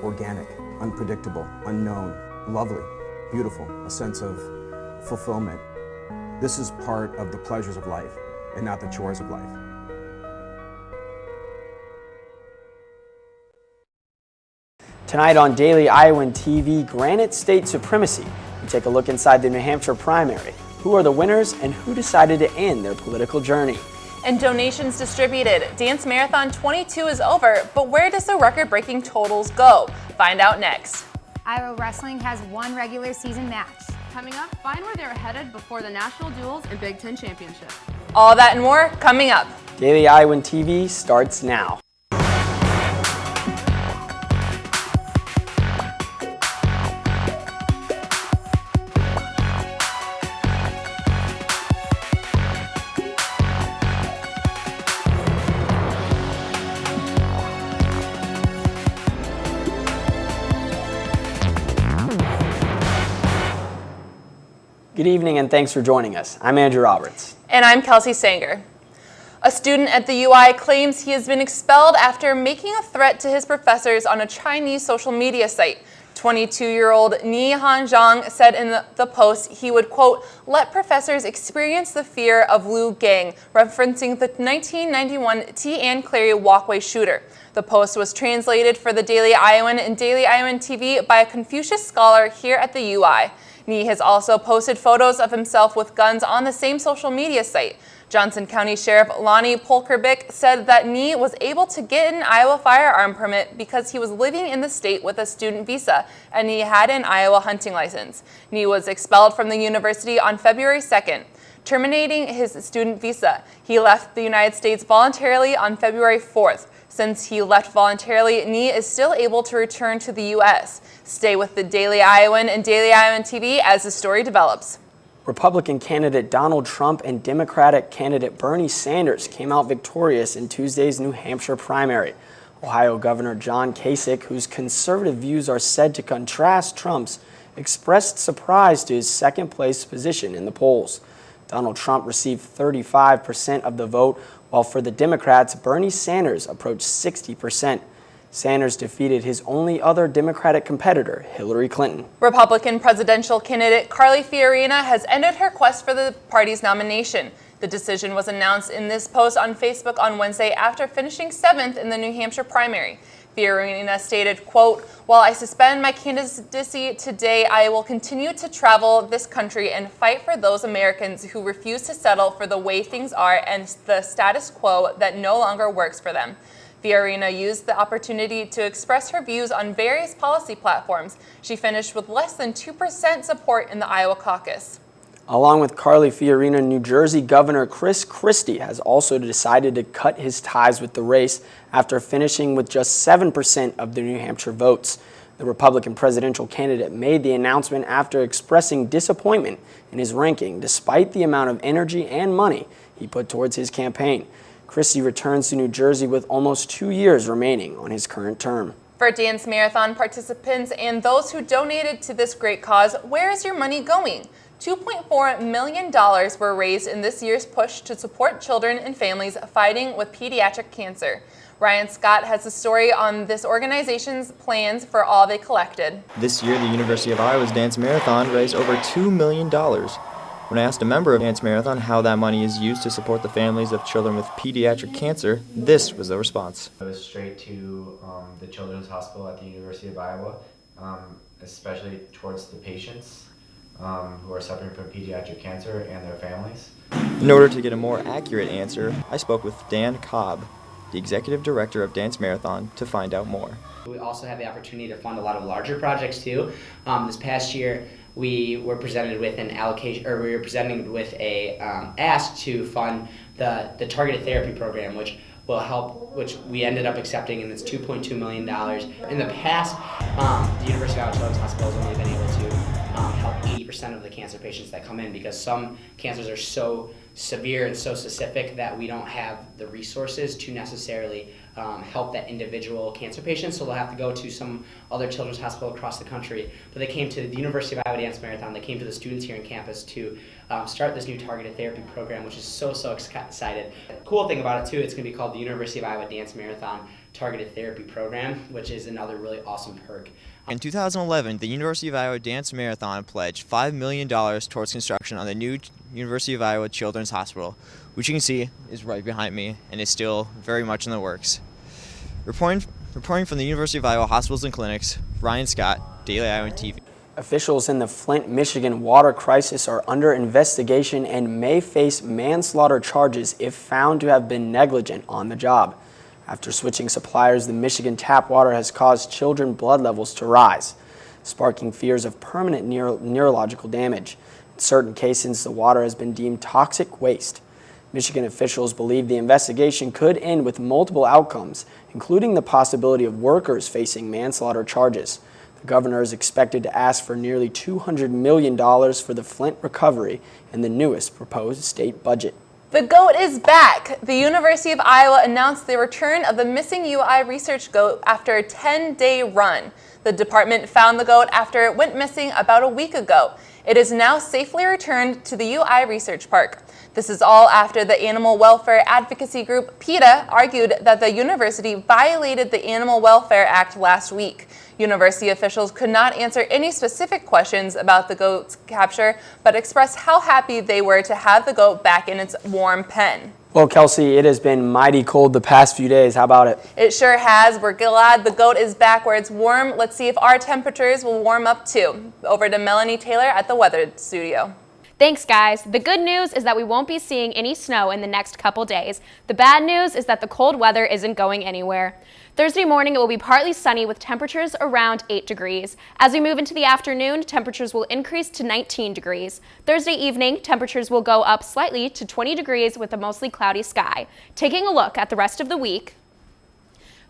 organic, unpredictable, unknown, lovely, beautiful, a sense of fulfillment. This is part of the pleasures of life and not the chores of life. Tonight on Daily Iowan TV, Granite State Supremacy. We take a look inside the New Hampshire primary. Who are the winners and who decided to end their political journey? And donations distributed. Dance Marathon 22 is over, but where does the record-breaking totals go? Find out next. Iowa Wrestling has one regular season match. Coming up, find where they're headed before the National Duels and Big Ten Championship. All that and more coming up. Daily Iowan TV starts now. Good evening and thanks for joining us. I'm Andrew Roberts. And I'm Kelsey Sanger. A student at the UI claims he has been expelled after making a threat to his professors on a Chinese social media site. 22-year-old Ni Han Zhang said in the post he would, quote, let professors experience the fear of Liu Gang, referencing the 1991 T. Clary walkway shooter. The post was translated for the Daily Iowan and Daily Iowan TV by a Confucius scholar here at the UI. Ni has also posted photos of himself with guns on the same social media site. Johnson County Sheriff Lonnie Polkerbick said that Ni was able to get an Iowa firearm permit because he was living in the state with a student visa and he had an Iowa hunting license. Ni was expelled from the university on February 2nd, terminating his student visa. He left the United States voluntarily on February 4th. Since he left voluntarily, Ni is still able to return to the U.S. Stay with the Daily Iowan and Daily Iowan TV as the story develops. Republican candidate Donald Trump and Democratic candidate Bernie Sanders came out victorious in Tuesday's New Hampshire primary. Ohio Governor John Kasich, whose conservative views are said to contrast Trump's, expressed surprise to his second-place position in the polls. Donald Trump received 35% of the vote, while for the Democrats, Bernie Sanders approached 60%. Sanders defeated his only other Democratic competitor, Hillary Clinton. Republican presidential candidate Carly Fiorina has ended her quest for the party's nomination. The decision was announced in this post on Facebook on Wednesday after finishing 7th in the New Hampshire primary. Fiorina stated, quote, while I suspend my candidacy today, I will continue to travel this country and fight for those Americans who refuse to settle for the way things are and the status quo that no longer works for them. Fiorina used the opportunity to express her views on various policy platforms. She finished with less than 2% support in the Iowa caucus. Along with Carly Fiorina, New Jersey Governor Chris Christie has also decided to cut his ties with the race after finishing with just 7% of the New Hampshire votes. The Republican presidential candidate made the announcement after expressing disappointment in his ranking despite the amount of energy and money he put towards his campaign. Christie returns to New Jersey with almost 2 years remaining on his current term. For Dance Marathon participants and those who donated to this great cause, where is your money going? $2.4 million were raised in this year's push to support children and families fighting with pediatric cancer. Ryan Scott has a story on this organization's plans for all they collected. This year, the University of Iowa's Dance Marathon raised over $2 million. When I asked a member of Dance Marathon how that money is used to support the families of children with pediatric cancer, this was the response. It was straight to the Children's Hospital at the University of Iowa, especially towards the patients who are suffering from pediatric cancer and their families. In order to get a more accurate answer, I spoke with Dan Cobb, the executive director of Dance Marathon, to find out more. We also have the opportunity to fund a lot of larger projects too. This past year, we were presented with an allocation, or we were presented with a ask to fund the targeted therapy program, which will help, which we ended up accepting, and it's $2.2 million. In the past, the University of Iowa Children's Hospital has only been able to help 80% of the cancer patients that come in because some cancers are so severe and so specific that we don't have the resources to necessarily help that individual cancer patient, so they'll have to go to some other children's hospital across the country. But they came to the University of Iowa Dance Marathon, they came to the students here on campus to start this new targeted therapy program, which is so excited. The cool thing about it too, it's going to be called the University of Iowa Dance Marathon targeted therapy program, which is another really awesome perk. In 2011, the University of Iowa Dance Marathon pledged $5 million towards construction on the new University of Iowa Children's Hospital, which you can see is right behind me and is still very much in the works. Reporting from the University of Iowa Hospitals and Clinics, Ryan Scott, Daily Iowan TV. Officials in the Flint, Michigan water crisis are under investigation and may face manslaughter charges if found to have been negligent on the job. After switching suppliers, the Michigan tap water has caused children blood levels to rise, sparking fears of permanent neurological damage. In certain cases, the water has been deemed toxic waste. Michigan officials believe the investigation could end with multiple outcomes, including the possibility of workers facing manslaughter charges. The governor is expected to ask for nearly $200 million for the Flint recovery in the newest proposed state budget. The goat is back. The University of Iowa announced the return of the missing UI research goat after a 10-day run. The department found the goat after it went missing about a week ago. It is now safely returned to the UI Research Park. This is all after the animal welfare advocacy group PETA argued that the university violated the Animal Welfare Act last week. University officials could not answer any specific questions about the goat's capture, but expressed how happy they were to have the goat back in its warm pen. Well, Kelsey, it has been mighty cold the past few days. How about it? It sure has. We're glad the goat is back where it's warm. Let's see if our temperatures will warm up too. Over to Melanie Taylor at the Weather Studio. Thanks, guys. The good news is that we won't be seeing any snow in the next couple days. The bad news is that the cold weather isn't going anywhere. Thursday morning, it will be partly sunny with temperatures around 8 degrees. As we move into the afternoon, temperatures will increase to 19 degrees. Thursday evening, temperatures will go up slightly to 20 degrees with a mostly cloudy sky. Taking a look at the rest of the week,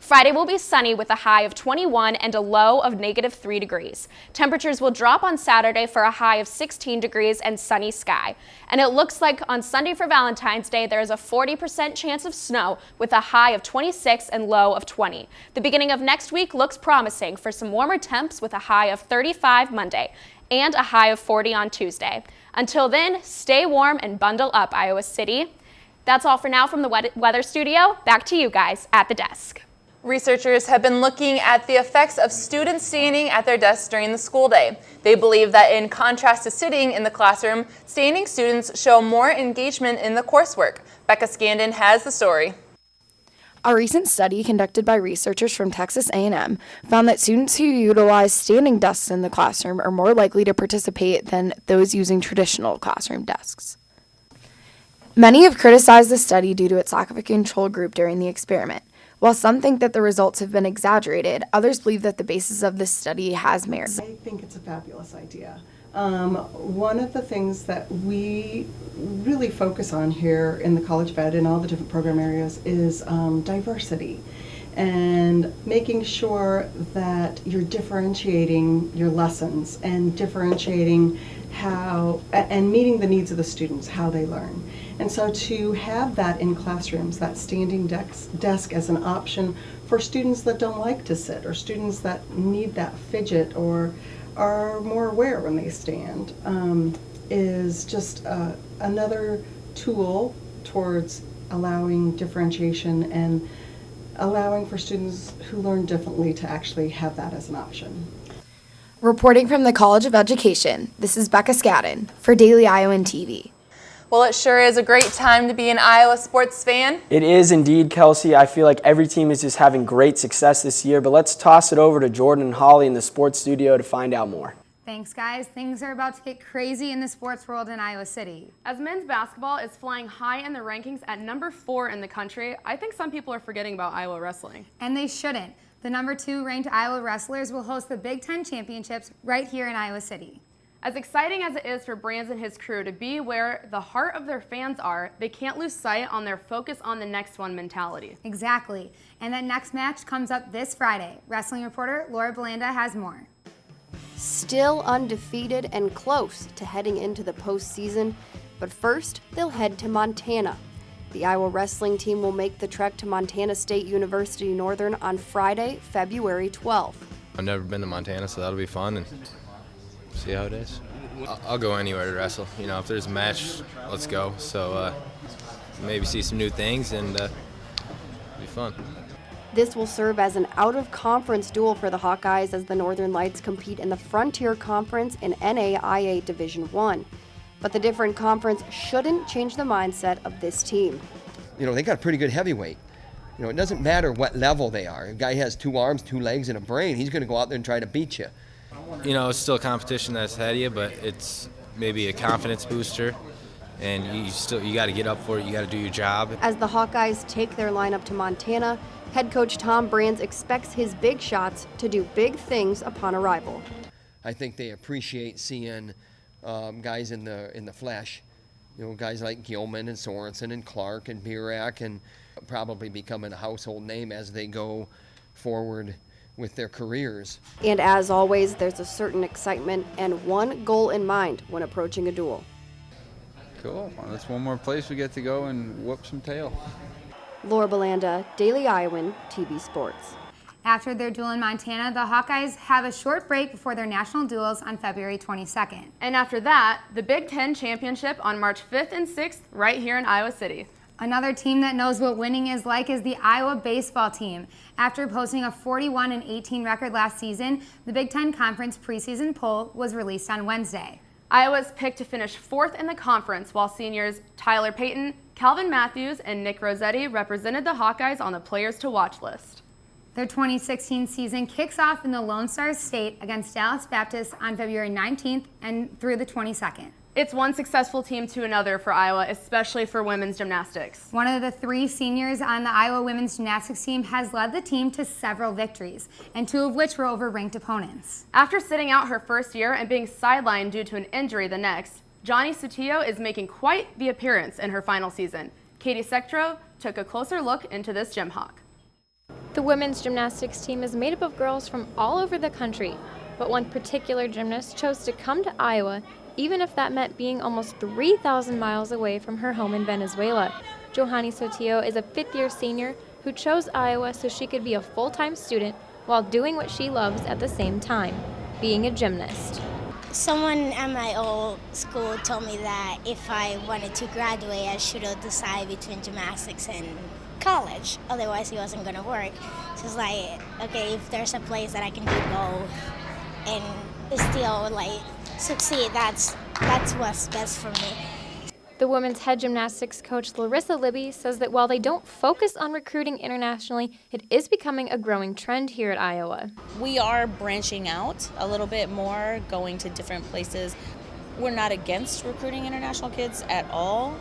Friday will be sunny with a high of 21 and a low of -3 degrees. Temperatures will drop on Saturday for a high of 16 degrees and sunny sky. And it looks like on Sunday for Valentine's Day, there is a 40% chance of snow with a high of 26 and low of 20. The beginning of next week looks promising for some warmer temps with a high of 35 Monday and a high of 40 on Tuesday. Until then, stay warm and bundle up, Iowa City. That's all for now from the Weather Studio. Back to you guys at the desk. Researchers have been looking at the effects of students standing at their desks during the school day. They believe that in contrast to sitting in the classroom, standing students show more engagement in the coursework. Becca Scandon has the story. A recent study conducted by researchers from Texas A&M found that students who utilize standing desks in the classroom are more likely to participate than those using traditional classroom desks. Many have criticized the study due to its lack of a control group during the experiment. While some think that the results have been exaggerated, others believe that the basis of this study has merit. I think it's a fabulous idea. One of the things that we really focus on here in the College of Ed in all the different program areas is diversity and making sure that you're differentiating your lessons and differentiating how and meeting the needs of the students, how they learn. And so to have that in classrooms, that standing desk as an option for students that don't like to sit or students that need that fidget or are more aware when they stand, is just another tool towards allowing differentiation and allowing for students who learn differently to actually have that as an option. Reporting from the College of Education, this is Becca Scadden for Daily Iowan TV. Well, it sure is a great time to be an Iowa sports fan. It is indeed, Kelsey. I feel like every team is just having great success this year, but let's toss it over to Jordan and Holly in the sports studio to find out more. Thanks, guys. Things are about to get crazy in the sports world in Iowa City. As men's basketball is flying high in the rankings at number 4 in the country, I think some people are forgetting about Iowa wrestling. And they shouldn't. The number 2 ranked Iowa wrestlers will host the Big Ten Championships right here in Iowa City. As exciting as it is for Brands and his crew to be where the heart of their fans are, they can't lose sight on their focus on the next one mentality. Exactly. And that next match comes up this Friday. Wrestling reporter Laura Belanda has more. Still undefeated and close to heading into the postseason, but first they'll head to Montana. The Iowa wrestling team will make the trek to Montana State University Northern on Friday, February 12th. I've never been to Montana, so that'll be fun and see how it is. I'll go anywhere to wrestle. You know, if there's a match, let's go. So maybe see some new things and it'll be fun. This will serve as an out-of-conference duel for the Hawkeyes as the Northern Lights compete in the Frontier Conference in NAIA Division I. But the different conference shouldn't change the mindset of this team. You know, they got a pretty good heavyweight. You know, it doesn't matter what level they are. A guy has 2 arms, 2 legs, and a brain. He's going to go out there and try to beat you. You know, it's still a competition that's ahead of you, but it's maybe a confidence booster. And you got to get up for it. You got to do your job. As the Hawkeyes take their lineup to Montana, head coach Tom Brands expects his big shots to do big things upon arrival. I think they appreciate seeing guys in the flesh. You know, guys like Gilman and Sorensen and Clark and Burak, and probably becoming a household name as they go forward with their careers. And as always, there's a certain excitement and one goal in mind when approaching a duel. Cool. Well, that's one more place we get to go and whoop some tail. Laura Belanda, Daily Iowan, TV Sports. After their duel in Montana, the Hawkeyes have a short break before their national duels on February 22nd. And after that, the Big Ten Championship on March 5th and 6th right here in Iowa City. Another team that knows what winning is like is the Iowa baseball team. After posting a 41-18 record last season, the Big Ten Conference preseason poll was released on Wednesday. Iowa's picked to finish 4th in the conference, while seniors Tyler Payton, Calvin Matthews, and Nick Rossetti represented the Hawkeyes on the Players to Watch list. Their 2016 season kicks off in the Lone Star State against Dallas Baptist on February 19th and through the 22nd. It's one successful team to another for Iowa, especially for women's gymnastics. One of the 3 seniors on the Iowa women's gymnastics team has led the team to several victories, and 2 of which were over ranked opponents. After sitting out her first year and being sidelined due to an injury the next, Johnny Sotillo is making quite the appearance in her final season. Katie Sectro took a closer look into this gym hawk. The women's gymnastics team is made up of girls from all over the country, but one particular gymnast chose to come to Iowa, even if that meant being almost 3,000 miles away from her home in Venezuela. Johanny Sotillo is a 5th-year senior who chose Iowa so she could be a full-time student while doing what she loves at the same time, being a gymnast. Someone at my old school told me that if I wanted to graduate, I should have decided between gymnastics and college. Otherwise, it wasn't going to work. So it's like, okay, if there's a place that I can do both and still like succeed, that's what's best for me. The women's head gymnastics coach Larissa Libby says that while they don't focus on recruiting internationally, it is becoming a growing trend here at Iowa. We are branching out a little bit more, going to different places. We're not against recruiting international kids at all.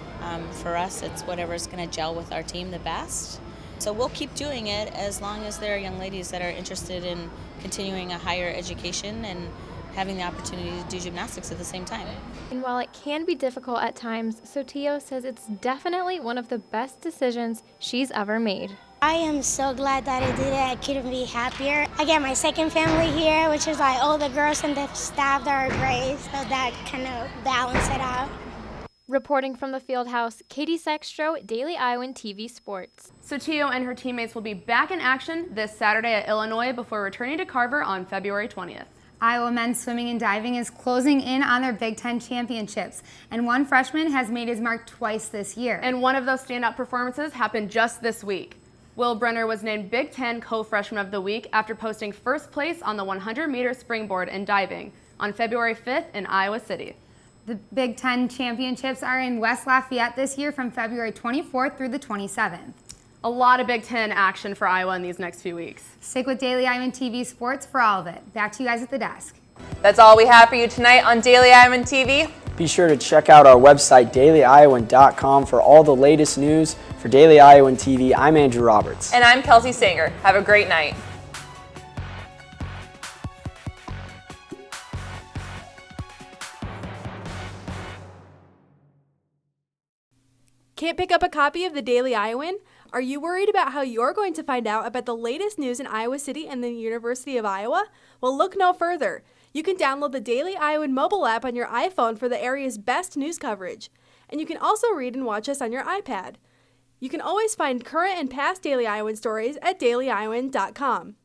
For us, it's whatever's going to gel with our team the best. So we'll keep doing it as long as there are young ladies that are interested in continuing a higher education and having the opportunity to do gymnastics at the same time. And while it can be difficult at times, Sotillo says it's definitely one of the best decisions she's ever made. I am so glad that I did it. I couldn't be happier. I get my second family here, which is like all the girls and the staff that are great, so that kind of balance it out. Reporting from the field house, Katie Sextro, Daily Iowan TV Sports. Sotillo and her teammates will be back in action this Saturday at Illinois before returning to Carver on February 20th. Iowa men's swimming and diving is closing in on their Big Ten championships, and one freshman has made his mark twice this year. And one of those standout performances happened just this week. Will Brenner was named Big Ten Co-Freshman of the Week after posting first place on the 100-meter springboard in diving on February 5th in Iowa City. The Big Ten championships are in West Lafayette this year from February 24th through the 27th. A lot of Big Ten action for Iowa in these next few weeks. Stick with Daily Iowan TV Sports for all of it. Back to you guys at the desk. That's all we have for you tonight on Daily Iowan TV. Be sure to check out our website, dailyiowan.com, for all the latest news. For Daily Iowan TV, I'm Andrew Roberts. And I'm Kelsey Sanger. Have a great night. Can't pick up a copy of the Daily Iowan? Are you worried about how you're going to find out about the latest news in Iowa City and the University of Iowa? Well, look no further. You can download the Daily Iowan mobile app on your iPhone for the area's best news coverage. And you can also read and watch us on your iPad. You can always find current and past Daily Iowan stories at dailyiowan.com.